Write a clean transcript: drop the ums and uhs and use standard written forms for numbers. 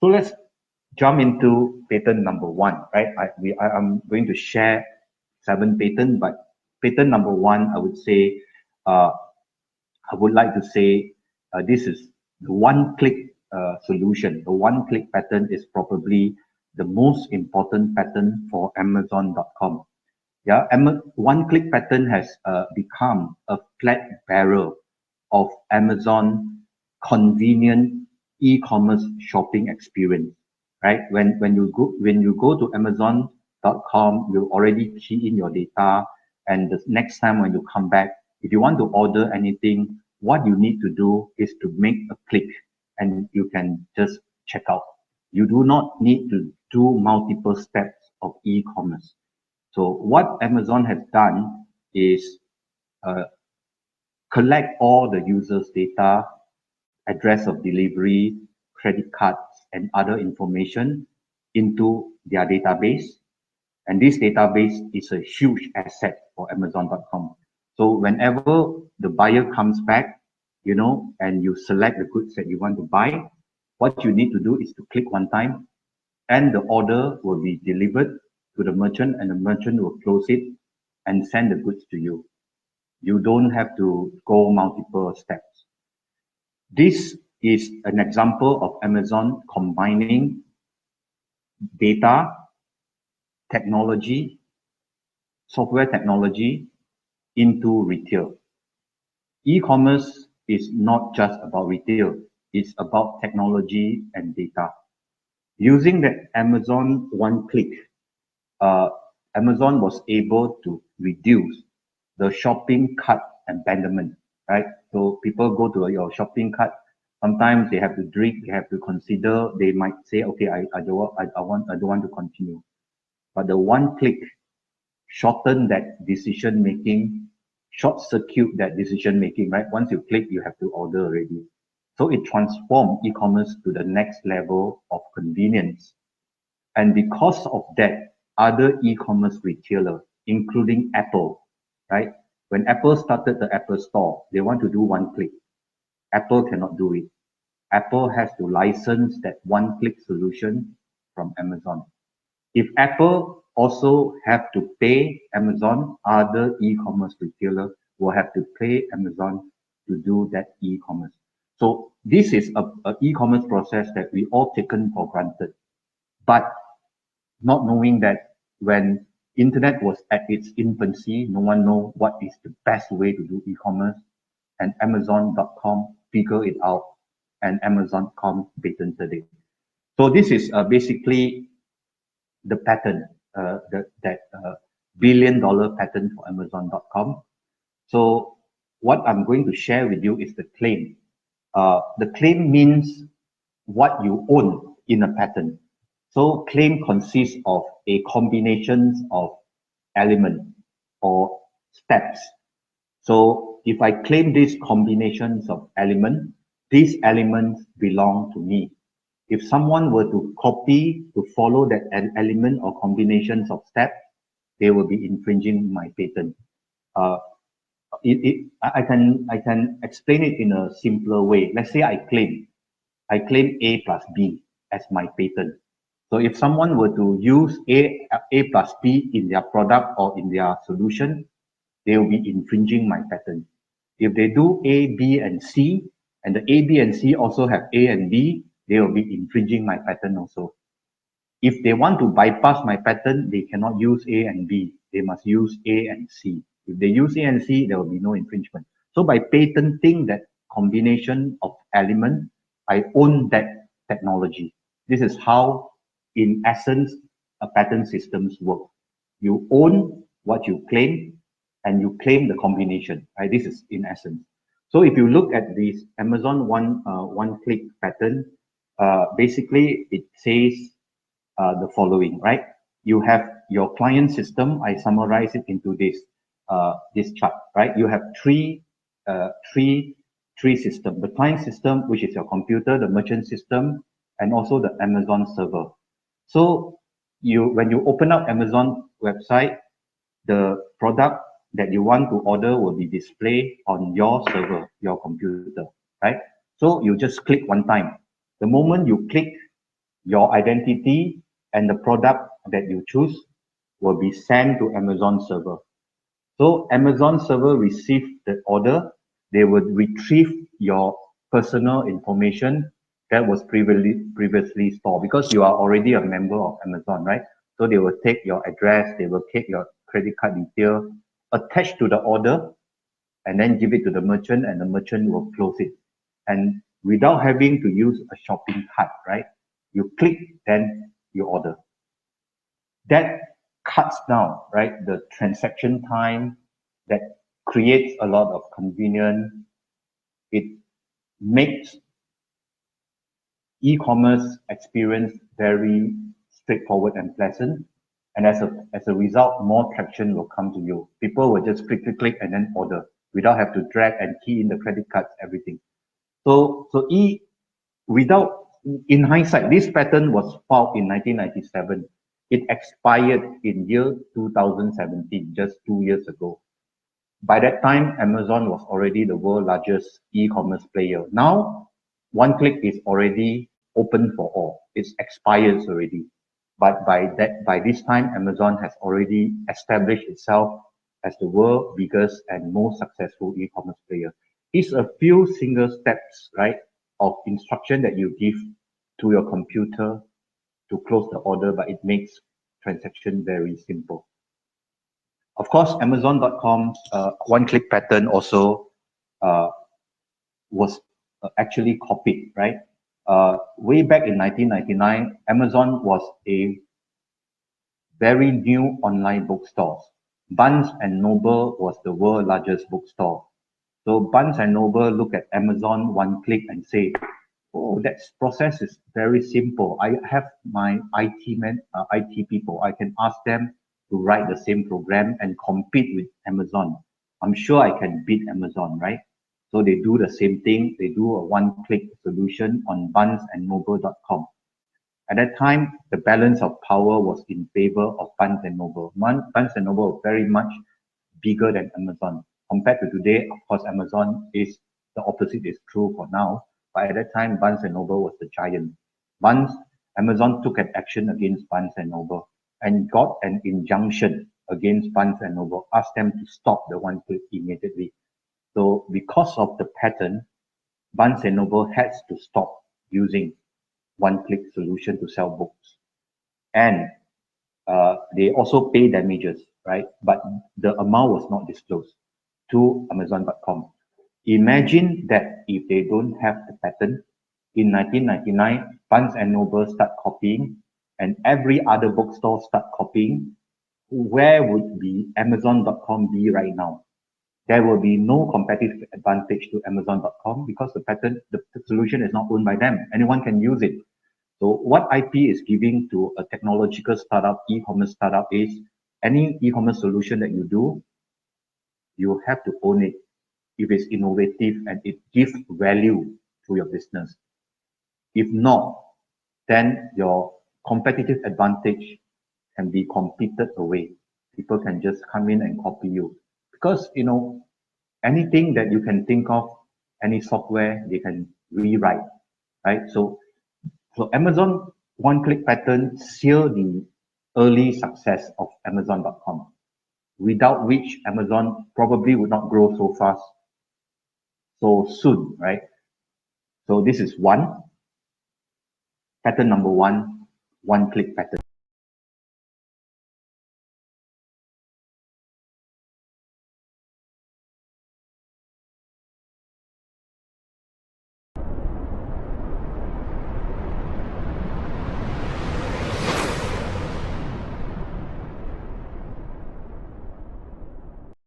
So let's jump into patent number one, right? I'm going to share 7 patents, but patent number one, I would say, I would like to say this is the one-click solution. The one-click patent is probably the most important patent for Amazon.com. Yeah, one-click patent has become a flag bearer of Amazon convenient e-commerce shopping experience. Right? When you go to Amazon.com, you already key in your data, and the next time when you come back, if you want to order anything, what you need to do is to make a click, and you can just check out. You do not need to do multiple steps of e-commerce. So what Amazon has done is collect all the users' data, address of delivery, credit cards, and other information into their database. And this database is a huge asset for Amazon.com. So whenever the buyer comes back, and you select the goods that you want to buy, what you need to do is to click one time, and the order will be delivered to the merchant, and the merchant will close it and send the goods to you. You don't have to go multiple steps. This is an example of Amazon combining data, technology, software technology into retail. E-commerce is not just about retail, it's about technology and data. Using the Amazon one-click, Amazon was able to reduce the shopping cart abandonment, right? So people go to your shopping cart. Sometimes they have to drink, they have to consider, they might say, okay, I don't want to continue. But the one click shorten that decision making, short circuit that decision making, right? Once you click, you have to order already. So it transformed e-commerce to the next level of convenience. And because of that, other e-commerce retailers, including Apple, right? When Apple started the Apple Store, they want to do one click. Apple cannot do it. Apple has to license that one-click solution from Amazon. If Apple also have to pay Amazon, other e-commerce retailer will have to pay Amazon to do that e-commerce. So this is a e-commerce process that we all taken for granted, but not knowing that when internet was at its infancy, no one know what is the best way to do e-commerce, and Amazon.com figure it out, and Amazon.com patented it. So this is basically the patent, that billion-dollar patent for Amazon.com. So what I'm going to share with you is the claim. The claim means what you own in a patent. So claim consists of a combination of elements or steps. So if I claim these combinations of elements, these elements belong to me. If someone were to copy, to follow that element or combinations of steps, they will be infringing my patent. I can explain it in a simpler way. Let's say I claim A plus B as my patent. So if someone were to use A plus B in their product or in their solution, they will be infringing my patent. If they do A, B, and C, and the A, B, and C also have A and B, they will be infringing my patent also. If they want to bypass my patent, they cannot use A and B. They must use A and C. If they use A and C, there will be no infringement. So by patenting that combination of elements, I own that technology. This is how, in essence, a patent systems work. You own what you claim, and you claim the combination, right? This is in essence. So if you look at this Amazon one-click patent, basically it says the following, right? You have your client system. I summarize it into this chart, right? You have three systems: the client system, which is your computer, the merchant system, and also the Amazon server. So when you open up Amazon website, the product that you want to order will be displayed on your server, your computer, right? So you just click one time. The moment you click, your identity and the product that you choose will be sent to Amazon server. So Amazon server receive the order, they would retrieve your personal information that was previously stored because you are already a member of Amazon, right? So they will take your address, they will take your credit card detail, attach to the order, and then give it to the merchant, and the merchant will close it. And without having to use a shopping cart, right? You click, then you order. That cuts down, right, the transaction time, that creates a lot of convenience. It makes e-commerce experience very straightforward and pleasant. And as a result, more traction will come to you. People will just click, and then order without have to drag and key in the credit cards, everything. So without, in hindsight, this pattern was filed in 1997. It expired in year 2017, just 2 years ago. By that time, Amazon was already the world's largest e-commerce player. Now, one click is already open for all. It's expired already. But by this time, Amazon has already established itself as the world's biggest and most successful e-commerce player. It's a few single steps, right, of instruction that you give to your computer to close the order, but it makes transaction very simple. Of course, Amazon.com's one-click pattern also was actually copied, right? Way back in 1999, Amazon was a very new online bookstore. Barnes and Noble was the world's largest bookstore. So Barnes and Noble look at Amazon one click and say, oh, that process is very simple. I have my IT people. I can ask them to write the same program and compete with Amazon. I'm sure I can beat Amazon, right? So they do the same thing. They do a one-click solution on barnesandnoble.com. At that time, the balance of power was in favor of Barnes and Noble. Barnes and Noble was very much bigger than Amazon. Compared to today, of course, Amazon is the opposite is true for now. But at that time, Barnes and Noble was the giant. Amazon took an action against Barnes and Noble and got an injunction against Barnes and Noble, asked them to stop the one click immediately. So because of the pattern, Barnes and Noble has to stop using one-click solution to sell books. And they also pay damages, right? But the amount was not disclosed to Amazon.com. Imagine that if they don't have the pattern, in 1999, Barnes and Noble start copying, and every other bookstore start copying. Where would be Amazon.com be right now? There will be no competitive advantage to Amazon.com because the pattern, the solution is not owned by them. Anyone can use it. So what IP is giving to a technological startup, e-commerce startup is any e-commerce solution that you do, you have to own it if it's innovative and it gives value to your business. If not, then your competitive advantage can be competed away. People can just come in and copy you. Because, anything that you can think of, any software, they can rewrite, right? So Amazon one-click pattern seal the early success of Amazon.com, without which Amazon probably would not grow so fast so soon, right? So this is pattern number one, one-click pattern.